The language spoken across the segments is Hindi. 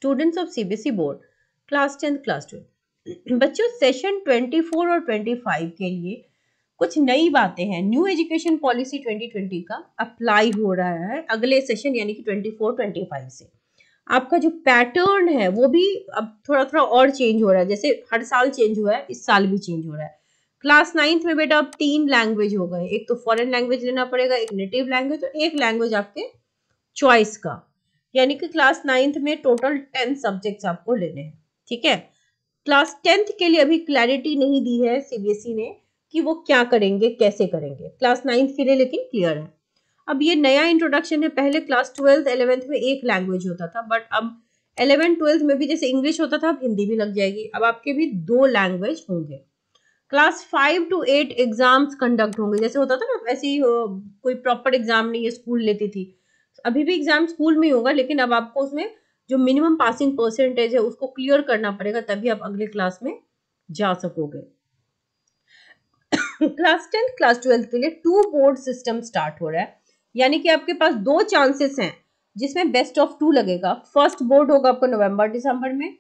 Students of CBSE board class 10 class 12। बच्चों सेशन 24 और 25 के लिए कुछ नई बातें हैं। न्यू एजुकेशन पॉलिसी 2020 का अप्लाई हो रहा है अगले सेशन यानी कि 24-25 से। आपका जो पैटर्न है वो भी अब थोड़ा थोड़ा और चेंज हो रहा है, जैसे हर साल चेंज हुआ है, इस साल भी चेंज हो रहा है। क्लास 9th में बेटा अब 3 लैंग्वेज हो गए, एक तो फॉरेन लैंग्वेज लेना पड़ेगा, एक नेटिव लैंग्वेज और एक लैंग्वेज आपके चॉइस का। यानी कि क्लास 9th में टोटल 10 सब्जेक्ट्स आपको लेने हैं। ठीक है, क्लास 10th के लिए अभी क्लैरिटी नहीं दी है सीबीएसई ने कि वो क्या करेंगे कैसे करेंगे। क्लास 9th के लिए लेकिन क्लियर है। अब ये नया इंट्रोडक्शन है। पहले क्लास 12th 11th में एक लैंग्वेज होता था, बट अब 11th 12th में भी जैसे इंग्लिश होता था अब हिंदी भी लग जाएगी। अब आपके भी 2 लैंग्वेज होंगे। क्लास 5 to 8 एग्जाम्स कंडक्ट होंगे, जैसे होता था ना ऐसे ही कोई प्रॉपर एग्जाम नहीं है स्कूल लेती थी, अभी भी एग्जाम स्कूल में ही होगा, लेकिन अब आपको उसमें जो मिनिमम पासिंग परसेंटेज है उसको क्लियर करना पड़ेगा, तभी आप अगले क्लास में जा सकोगे। क्लास 10 क्लास 12 के लिए 2 बोर्ड सिस्टम स्टार्ट हो रहा है, यानी कि आपके पास 2 चांसेस हैं जिसमें बेस्ट ऑफ 2 लगेगा। फर्स्ट बोर्ड होगा आपका नवंबर दिसंबर में,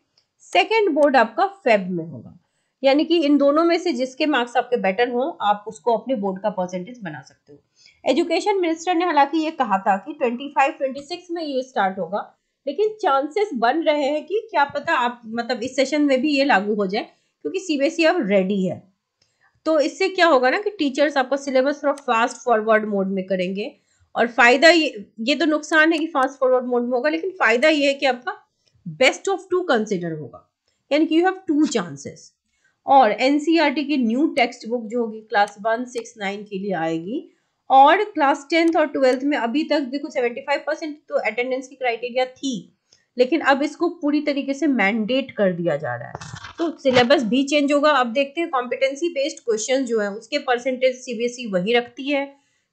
सेकेंड बोर्ड आपका फेब में होगा। यानी कि इन दोनों में से जिसके मार्क्स आपके बेटर हो आप उसको अपने बोर्ड का परसेंटेज बना सकते हो। एजुकेशन मिनिस्टर ने हालांकि ये कहा था कि 25-26 में ये स्टार्ट होगा, लेकिन चांसेस बन रहे हैं कि क्या पता आप मतलब इस सेशन में भी ये लागू हो जाए, क्योंकि सीबीएसई अब रेडी है। तो इससे क्या होगा ना कि टीचर्स आपका सिलेबस थोड़ा फास्ट फॉरवर्ड मोड में करेंगे, और फायदा ये तो नुकसान है कि फास्ट फॉरवर्ड मोड में होगा, लेकिन फायदा ये है कि आपका बेस्ट ऑफ 2 कंसिडर होगा, यानी कि यू हैव 2 चांसेस। और एनसीईआरटी की न्यू टेक्स्ट बुक जो होगी क्लास 1, 6, 9 के लिए आएगी। और क्लास 10th और 12th में अभी तक देखो 75% तो अटेंडेंस की क्राइटेरिया थी, लेकिन अब इसको पूरी तरीके से मैंडेट कर दिया जा रहा है, तो सिलेबस भी चेंज होगा। अब देखते हैं कॉम्पिटेंसी बेस्ड क्वेश्चन जो है उसके परसेंटेज सीबीएसई वही रखती है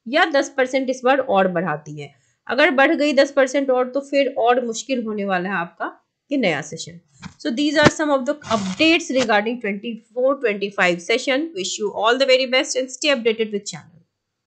या 10% इस बार और बढ़ाती है। अगर बढ़ गई 10% और तो फिर और मुश्किल होने वाला है आपका ये नया session. So these are some of the updates regarding 24-25 session. Wish you all the very best and stay updated with channel.